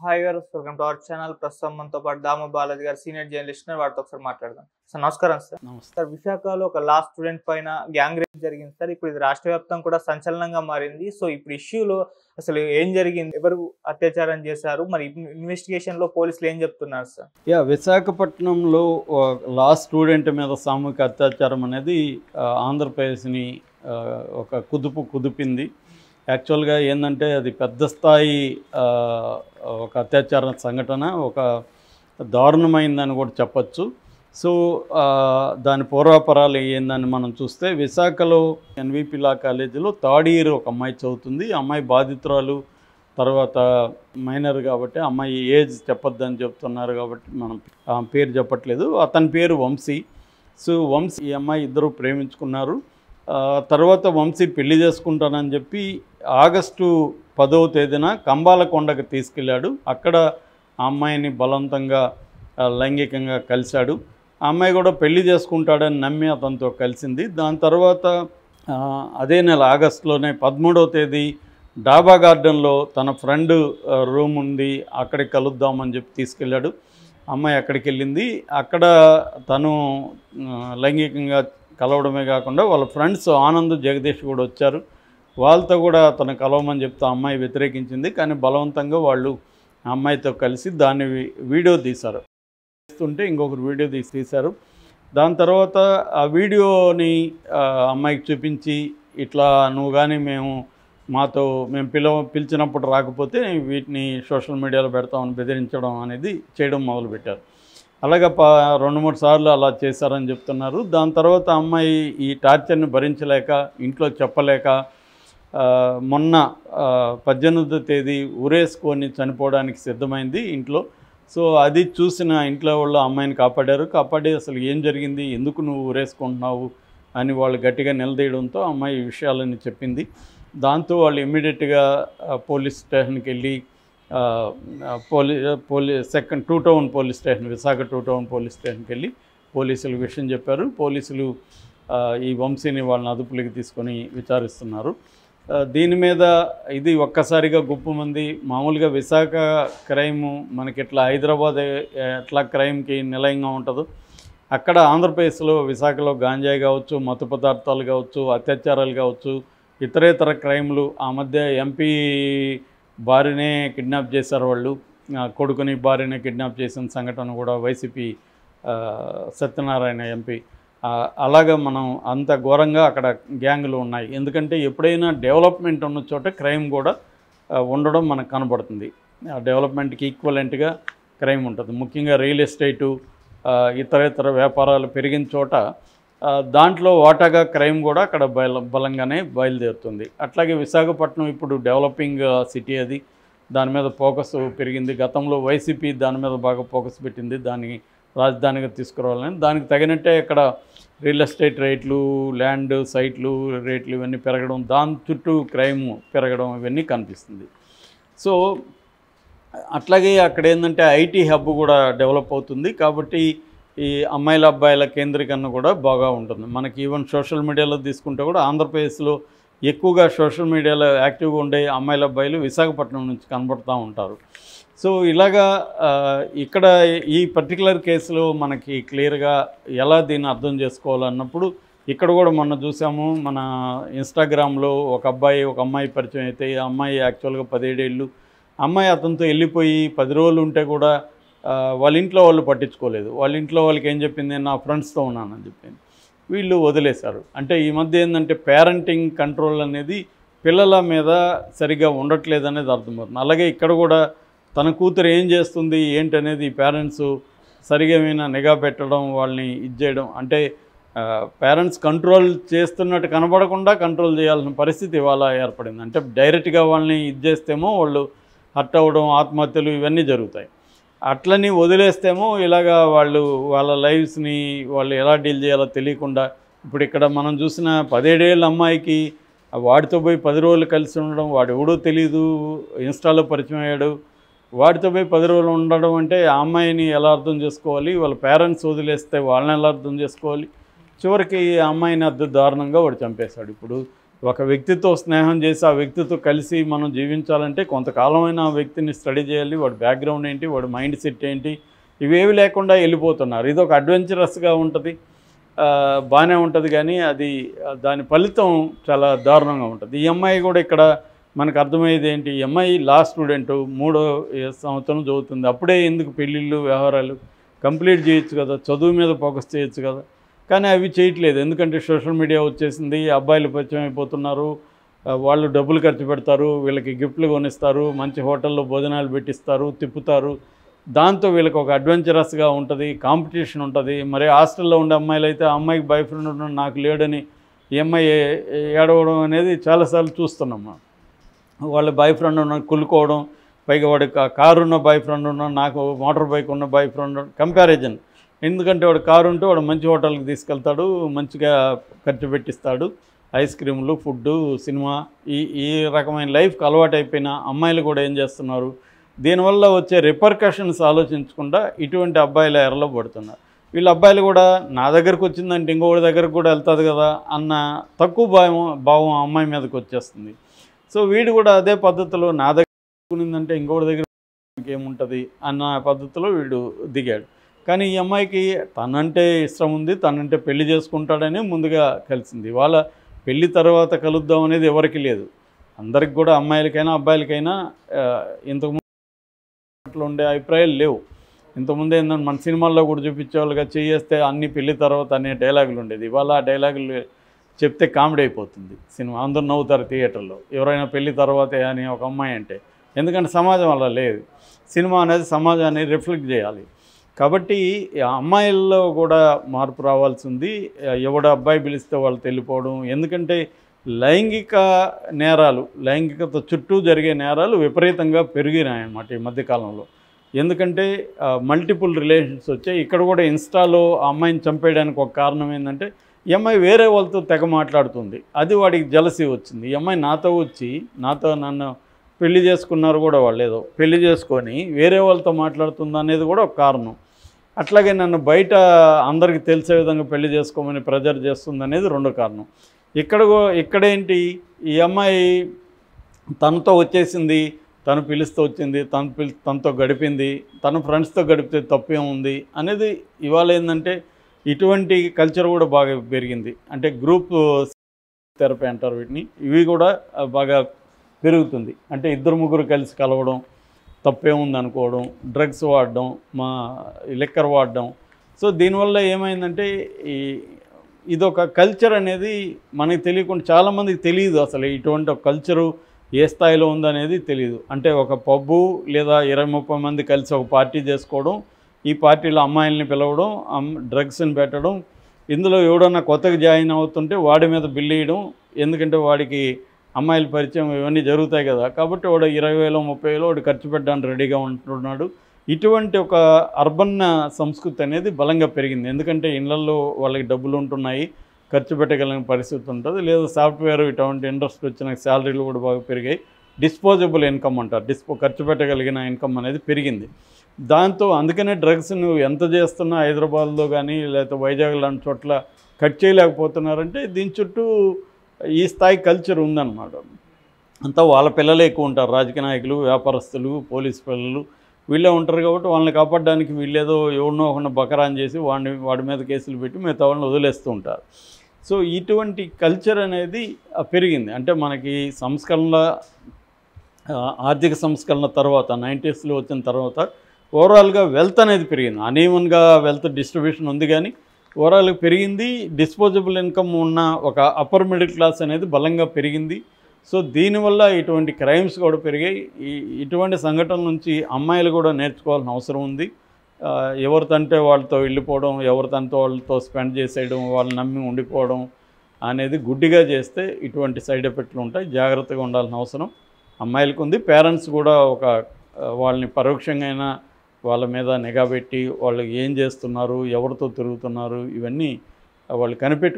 Hi గారు, welcome to our channel. ప్రస్తుతం మనతో పాటు దాము బాలాజీ గారు సీనియర్ జర్నలిస్ట్, వారితో ఒకసారి మాట్లాడదాం. సార్ నమస్కారం. నమస్తే. సార్ విశాఖలో ఒక లా స్టూడెంట్ పైన గ్యాంగ్ రేప్ జరిగింది సార్. ఇప్పుడు ఇది రాష్ట్ర వ్యాప్తంగా కూడా సంచలనంగా మారింది. సో ఇప్పుడు ఇష్యూలో అసలు ఏం జరిగింది, ఎవరు అత్యాచారం చేశారు, మరి ఇన్వెస్టిగేషన్ లో పోలీసులు ఏం చెప్తున్నారు సార్? విశాఖపట్నంలో లా స్టూడెంట్ మీద సామూహిక అత్యాచారం అనేది ఆంధ్రప్రదేశ్ని ఒక కుదిపింది. యాక్చువల్గా ఏంటంటే అది పెద్ద స్థాయి ఒక అత్యాచార సంఘటన, ఒక దారుణమైందని కూడా చెప్పచ్చు. సో దాని పూర్వాపరాలు ఏందని మనం చూస్తే, విశాఖలో ఎన్విపి లా కాలేజీలో థర్డ్ ఇయర్ ఒక అమ్మాయి చదువుతుంది. అమ్మాయి బాధితురాలు, తర్వాత మైనర్ కాబట్టి అమ్మాయి ఏజ్ చెప్పొద్దని చెప్తున్నారు కాబట్టి మనం పేరు చెప్పట్లేదు. అతని పేరు వంశీ. సో వంశీ, ఈ అమ్మాయి ఇద్దరు ప్రేమించుకున్నారు. తర్వాత వంశీ పెళ్లి చేసుకుంటానని చెప్పి ఆగస్టు 10వ తేదీన కంబాలకొండకు తీసుకెళ్ళాడు. అక్కడ ఆ అమ్మాయిని బలవంతంగా లైంగికంగా కలిశాడు. ఆ అమ్మాయి కూడా పెళ్లి చేసుకుంటాడని నమ్మి అతనితో కలిసింది. దాని తర్వాత అదే నెల ఆగస్టులోనే 13వ తేదీ డాబా గార్డెన్లో తన ఫ్రెండ్ రూమ్ ఉంది, అక్కడికి కలుద్దామని చెప్పి తీసుకెళ్ళాడు. అమ్మాయి అక్కడికి వెళ్ళింది. అక్కడ తను లైంగికంగా కలవడమే కాకుండా వాళ్ళ ఫ్రెండ్స్ ఆనంద్, జగదీష్ కూడా వచ్చారు. వాళ్ళతో కూడా తను కలవమని చెప్తే అమ్మాయి వ్యతిరేకించింది. కానీ బలవంతంగా వాళ్ళు ఆ అమ్మాయితో కలిసి దాన్ని వీడియో తీశారు. తీస్తుంటే ఇంకొకరు వీడియో తీశారు. దాని తర్వాత ఆ వీడియోని అమ్మాయికి చూపించి, ఇట్లా నువ్వు కానీ మేము పిలిచినప్పుడు రాకపోతే వీటిని సోషల్ మీడియాలో పెడతామని బెదిరించడం అనేది చేయడం మొదలుపెట్టారు. అలాగే 2-3 సార్లు అలా చేశారని చెప్తున్నారు. దాని తర్వాత అమ్మాయి ఈ టార్చర్ని భరించలేక, ఇంట్లో చెప్పలేక మొన్న 18వ తేదీ ఊరేసుకొని చనిపోవడానికి సిద్ధమైంది ఇంట్లో. సో అది చూసిన ఇంట్లో వాళ్ళు అమ్మాయిని కాపాడి అసలు ఏం జరిగింది, ఎందుకు నువ్వు ఊరేసుకుంటున్నావు అని వాళ్ళు గట్టిగా నిలదీయడంతో అమ్మాయి ఈ విషయాలని చెప్పింది. దాంతో వాళ్ళు ఇమ్మీడియట్గా పోలీస్ స్టేషన్కి వెళ్ళి two town police station, Visakha 2 town police స్టేషన్కి వెళ్ళి పోలీసులకు విషయం చెప్పారు. పోలీసులు ఈ వంశీని వాళ్ళని అదుపులోకి తీసుకొని విచారిస్తున్నారు. దీని మీద ఇది ఒక్కసారిగా గుప్పమంది. మామూలుగా విశాఖ క్రైము మనకి ఎట్లా హైదరాబాద్ ఎట్లా క్రైమ్కి నిలయంగా ఉంటుందో, అక్కడ ఆంధ్రప్రదేశ్లో విశాఖలో గాంజాయి కావచ్చు, మత్తు పదార్థాలు కావచ్చు, అత్యాచారాలు కావచ్చు, ఇతరేతర క్రైములు. ఆ మధ్య ఎంపీ భార్యనే కిడ్నాప్ చేశారు వాళ్ళు, కొడుకుని భార్యనే కిడ్నాప్ చేసిన సంఘటన కూడా వైసీపీ సత్యనారాయణ ఎంపీ. అలాగా మనం అంత ఘోరంగా అక్కడ గ్యాంగులు ఉన్నాయి. ఎందుకంటే ఎప్పుడైనా డెవలప్మెంట్ ఉన్న చోట క్రైమ్ కూడా ఉండడం మనకు కనబడుతుంది. ఆ డెవలప్మెంట్కి ఈక్వలెంట్గా క్రైమ్ ఉంటుంది. ముఖ్యంగా రియల్ ఎస్టేటు, ఇతరేతర వ్యాపారాలు పెరిగిన చోట దాంట్లో వాటాగా క్రైమ్ కూడా అక్కడ బలంగానే బయలుదేరుతుంది. అట్లాగే విశాఖపట్నం ఇప్పుడు డెవలపింగ్ సిటీ, అది దాని మీద ఫోకస్ పెరిగింది. గతంలో వైసీపీ దాని మీద బాగా ఫోకస్ పెట్టింది, దాన్ని రాజధానిగా తీసుకురావాలని. దానికి తగినట్టే ఇక్కడ రియల్ ఎస్టేట్ రేట్లు, ల్యాండ్ సైట్లు రేట్లు ఇవన్నీ పెరగడం, దాని చుట్టూ క్రైమ్ పెరగడం ఇవన్నీ కనిపిస్తుంది. సో అట్లాగే అక్కడ ఏంటంటే ఐటీ హబ్ కూడా డెవలప్ అవుతుంది. కాబట్టి ఈ అమ్మాయిల అబ్బాయిల కేంద్రీకరణ కూడా బాగా ఉంటుంది. మనకి ఈవెన్ సోషల్ మీడియాలో తీసుకుంటే కూడా ఆంధ్రప్రదేశ్లో ఎక్కువగా సోషల్ మీడియాలో యాక్టివ్గా ఉండే అమ్మాయిల అబ్బాయిలు విశాఖపట్నం నుంచి కనబడుతూ ఉంటారు. సో ఇలాగా ఇక్కడ ఈ పర్టికులర్ కేసులో మనకి క్లియర్గా ఎలా దీన్ని అర్థం చేసుకోవాలన్నప్పుడు, ఇక్కడ కూడా మొన్న చూసాము, మన ఇన్స్టాగ్రామ్లో ఒక అమ్మాయి పరిచయం అయితే, ఆ అమ్మాయి యాక్చువల్గా 17 ఏళ్ళు. అమ్మాయి అతనితో వెళ్ళిపోయి 10 రోజులు ఉంటే కూడా వాళ్ళ ఇంట్లో వాళ్ళు పట్టించుకోలేదు. వాళ్ళ ఇంట్లో వాళ్ళకి ఏం చెప్పింది, నా ఫ్రెండ్స్తో ఉన్నానని చెప్పింది. వీళ్ళు వదిలేశారు. అంటే ఈ మధ్య ఏంటంటే పేరెంటింగ్ కంట్రోల్ అనేది పిల్లల మీద సరిగ్గా ఉండట్లేదు అనేది అర్థమవుతుంది. అలాగే ఇక్కడ కూడా తన కూతురు ఏం చేస్తుంది ఏంటనేది పేరెంట్స్ సరిగా ఏమైనా నిఘా పెట్టడం, వాళ్ళని చేయడం, అంటే పేరెంట్స్ కంట్రోల్ చేస్తున్నట్టు కనబడకుండా కంట్రోల్ చేయాల్సిన పరిస్థితి ఇవాళ ఏర్పడింది. అంటే డైరెక్ట్గా వాళ్ళని చేస్తేమో వాళ్ళు హర్ట్ అవ్వడం, ఆత్మహత్యలు ఇవన్నీ జరుగుతాయి. అట్లని వదిలేస్తేమో ఇలాగా వాళ్ళ లైఫ్స్ని వాళ్ళు ఎలా డీల్ చేయాలో తెలియకుండా, ఇప్పుడు ఇక్కడ మనం చూసిన 17 ఏళ్ళ అమ్మాయికి వాడితో పోయి 10 రోజులు కలిసి ఉండడం, వాడు ఎవడో తెలీదు, ఇన్స్టాలో పరిచయం అయ్యాడు, వాడితో పోయి 10 రోజులు ఉండడం అంటే ఆ అమ్మాయిని ఎలా అర్థం చేసుకోవాలి, వాళ్ళ పేరెంట్స్ వదిలేస్తే వాళ్ళని ఎలా అర్థం చేసుకోవాలి. చివరికి ఆ అమ్మాయిని దారుణంగా వాడు చంపేశాడు. ఇప్పుడు ఒక వ్యక్తితో స్నేహం చేసి ఆ వ్యక్తితో కలిసి మనం జీవించాలంటే కొంతకాలమైన ఆ వ్యక్తిని స్టడీ చేయాలి, వాడి బ్యాక్గ్రౌండ్ ఏంటి, వాడి మైండ్ సెట్ ఏంటి, ఇవేవి లేకుండా వెళ్ళిపోతున్నారు. ఇది ఒక అడ్వెంచరస్గా ఉంటుంది, బాగానే ఉంటుంది, కానీ అది దాని ఫలితం చాలా దారుణంగా ఉంటుంది. ఈ అమ్మాయి కూడా ఇక్కడ మనకు అర్థమయ్యేది ఏంటి, ఈ అమ్మాయి లా స్టూడెంట్, 3వ సంవత్సరం చదువుతుంది. అప్పుడే ఎందుకు పెళ్ళిళ్ళు వ్యవహారాలు, కంప్లీట్ చేయొచ్చు కదా, చదువు మీద ఫోకస్ చేయొచ్చు కదా. కానీ అవి చేయట్లేదు, ఎందుకంటే సోషల్ మీడియా వచ్చేసింది, అబ్బాయిలు పరిచయం అయిపోతున్నారు, వాళ్ళు డబ్బులు ఖర్చు పెడతారు, వీళ్ళకి గిఫ్ట్లు కొనిస్తారు, మంచి హోటల్లో భోజనాలు పెట్టిస్తారు, తిప్పుతారు. దాంతో వీళ్ళకి ఒక అడ్వెంచరస్గా ఉంటుంది, కాంపిటీషన్ ఉంటుంది. మరి హాస్టల్లో ఉండే అమ్మాయిలు అయితే ఆ అమ్మాయికి బాయ్ ఫ్రెండ్ ఉండడం, నాకు లేడని ఈ అమ్మాయి ఏడవడం అనేది చాలాసార్లు చూస్తున్నాం. వాళ్ళ బాయ్ ఫ్రెండ్ ఉన్న కులుకోవడం, పైగా వాడి కారు ఉన్న బాయ్ ఫ్రెండ్ ఉన్న, నాకు మోటార్ బైక్ ఉన్న బాయ్ ఫ్రెండ్, కంపారిజన్. ఎందుకంటే వాడు కారు ఉంటే వాడు మంచి హోటల్కి తీసుకెళ్తాడు, మంచిగా ఖర్చు పెట్టిస్తాడు, ఐస్ క్రీములు, ఫుడ్డు, సినిమా, ఈ రకమైన లైఫ్కి అలవాటు అయిపోయిన అమ్మాయిలు కూడా ఏం చేస్తున్నారు, దీనివల్ల వచ్చే రిపర్కషన్స్ ఆలోచించకుండా ఇటువంటి అబ్బాయిల ఎరలో పడుతున్నారు. వీళ్ళ అబ్బాయిలు కూడా నా దగ్గరకు వచ్చిందంటే ఇంకొకటి దగ్గరకు కూడా వెళ్తుంది కదా అన్న తక్కువ భావం ఆ అమ్మాయి మీదకి వచ్చేస్తుంది. సో వీడు కూడా అదే పద్ధతిలో నా దగ్గర ఉందంటే ఇంకొకటి దగ్గర ఏముంటుంది అన్న పద్ధతిలో వీడు దిగాడు. కానీ ఈ అమ్మాయికి తనంటే ఇష్టం ఉంది, తనంటే పెళ్లి చేసుకుంటాడని ముందుగా కలిసింది. వాళ్ళ పెళ్లి తర్వాత కలుద్దాం అనేది ఎవరికి లేదు, అందరికి కూడా అమ్మాయిలకైనా అబ్బాయిలకైనా ఇంతకుముందు ఉండే అభిప్రాయాలు లేవు. ఇంతకుముందు ఏంటంటే మన సినిమాల్లో కూడా చూపించేవాళ్ళుగా చేస్తే అన్ని పెళ్లి తర్వాత అనే డైలాగులు ఉండేది. ఇవాళ ఆ డైలాగులు చెప్తే కామెడీ అయిపోతుంది సినిమా, అందరూ నవ్వుతారు థియేటర్లో ఎవరైనా పెళ్లి తర్వాతే అని ఒక అమ్మాయి అంటే. ఎందుకంటే సమాజం అలా లేదు, సినిమా అనేది సమాజాన్ని రిఫ్లెక్ట్ చేయాలి. కాబట్టి అమ్మాయిల్లో కూడా మార్పు రావాల్సి ఉంది. ఎవడ అబ్బాయి పిలిస్తే వాళ్ళు వెళ్ళిపోవడం, ఎందుకంటే లైంగిక నేరాలు, లైంగికత చుట్టూ జరిగే నేరాలు విపరీతంగా పెరిగినాయన్నమాట ఈ మధ్యకాలంలో. ఎందుకంటే మల్టిపుల్ రిలేషన్స్ వచ్చాయి. ఇక్కడ కూడా ఇన్స్టాలో ఆ అమ్మాయిని చంపేయడానికి ఒక కారణం ఏంటంటే ఈ అమ్మాయి వేరే వాళ్ళతో తెగ మాట్లాడుతుంది, అది వాడికి జలసీ వచ్చింది. ఈ అమ్మాయి నాతో వచ్చి నన్ను పెళ్లి చేసుకున్నారు కూడా, వాళ్ళు ఏదో పెళ్లి చేసుకొని వేరే వాళ్ళతో మాట్లాడుతుంది అనేది కూడా ఒక కారణం. అట్లాగే నన్ను బయట అందరికీ తెలిసే విధంగా పెళ్లి చేసుకోమని ప్రెజర్ చేస్తుంది అనేది రెండో కారణం. ఇక్కడేంటి, ఈ అమ్మాయి తనతో వచ్చేసింది, తను పిలుస్తూ వచ్చింది, తనతో గడిపింది, తన ఫ్రెండ్స్తో గడిపితే తప్పేముంది అనేది ఇవాళ ఏంటంటే ఇటువంటి కల్చర్ కూడా బాగా పెరిగింది. అంటే గ్రూప్ థెరపీ అంటారు వీటిని, ఇవి కూడా బాగా పెరుగుతుంది. అంటే 2-3 కలిసి కలవడం, తప్పేముంది అనుకోవడం, డ్రగ్స్ వాడడం, లిక్కర్ వాడడం. సో దీనివల్ల ఏమైందంటే ఇదొక కల్చర్ అనేది మనకి తెలియకుండా, చాలామందికి తెలియదు అసలు ఇటువంటి ఒక కల్చరు ఏ స్థాయిలో ఉందనేది తెలియదు. అంటే ఒక పబ్బు లేదా 20-30 మంది కలిసి ఒక పార్టీ చేసుకోవడం, ఈ పార్టీలో అమ్మాయిల్ని పిలవడం, డ్రగ్స్ని పెట్టడం, ఇందులో ఎవడన్నా కొత్తగా జాయిన్ అవుతుంటే వాడి మీద బిల్లు వేయడం, ఎందుకంటే వాడికి అమ్మాయిల పరిచయం ఇవన్నీ జరుగుతాయి కదా, కాబట్టి వాడు 20,000 30,000 వాడు ఖర్చు పెట్టడానికి రెడీగా ఉంటున్నాడు. ఇటువంటి ఒక అర్బన్ సంస్కృతి అనేది బలంగా పెరిగింది. ఎందుకంటే ఇళ్లలో వాళ్ళకి డబ్బులు ఉంటున్నాయి, ఖర్చు పెట్టగలిగిన పరిస్థితి ఉంటుంది, లేదా సాఫ్ట్వేర్ ఇటువంటి ఇండస్ట్రీ వచ్చిన శాలరీలు కూడా బాగా పెరిగాయి. డిస్పోజబుల్ ఇన్కమ్ అంటారు, ఖర్చు పెట్టగలిగిన ఇన్కమ్ అనేది పెరిగింది. దాంతో అందుకనే డ్రగ్స్ నువ్వు ఎంత చేస్తున్నా హైదరాబాద్లో కానీ లేకపోతే వైజాగ్ లాంటి చోట్ల కట్ చేయలేకపోతున్నారంటే దీని చుట్టూ ఈ స్థాయి కల్చర్ ఉందన్నమాట. అంతా వాళ్ళ పిల్లలే ఎక్కువ ఉంటారు, రాజకీయ నాయకులు, వ్యాపారస్తులు, పోలీసు పిల్లలు వీళ్ళే ఉంటారు. కాబట్టి వాళ్ళని కాపాడడానికి వీళ్ళేదో ఎవరినో ఒకరిని బకరాన్ చేసి వాడి మీద కేసులు పెట్టి మిగతా వాళ్ళని వదిలేస్తూ ఉంటారు. సో ఇటువంటి కల్చర్ అనేది పెరిగింది. అంటే మనకి ఆర్థిక సంస్కరణ తర్వాత 90sలో వచ్చిన తర్వాత ఓవరాల్గా వెల్త్ అనేది పెరిగింది. అనీవన్గా వెల్త్ డిస్ట్రిబ్యూషన్ ఉంది, కానీ ఓవరాల్గా పెరిగింది. డిస్పోజబుల్ ఇన్కమ్ ఉన్న ఒక అప్పర్ మిడిల్ క్లాస్ అనేది బలంగా పెరిగింది. సో దీనివల్ల ఇటువంటి క్రైమ్స్ కూడా పెరిగాయి. ఇటువంటి సంఘటనల నుంచి అమ్మాయిలు కూడా నేర్చుకోవాల్సిన అవసరం ఉంది. ఎవరితంటే వాళ్ళతో వెళ్ళిపోవడం, ఎవరితంటే వాళ్ళతో స్పెండ్ చేసేయడం, వాళ్ళని నమ్మి ఉండిపోవడం అనేది గుడ్డిగా చేస్తే ఇటువంటి సైడ్ ఎఫెక్ట్లు ఉంటాయి. జాగ్రత్తగా ఉండాల్సిన అవసరం అమ్మాయిలకు ఉంది. పేరెంట్స్ కూడా వాళ్ళని పరోక్షంగా అయినా వాళ్ళ మీద నిఘా పెట్టి వాళ్ళు ఏం చేస్తున్నారు, ఎవరితో తిరుగుతున్నారు, ఇవన్నీ వాళ్ళు కనిపెట్టి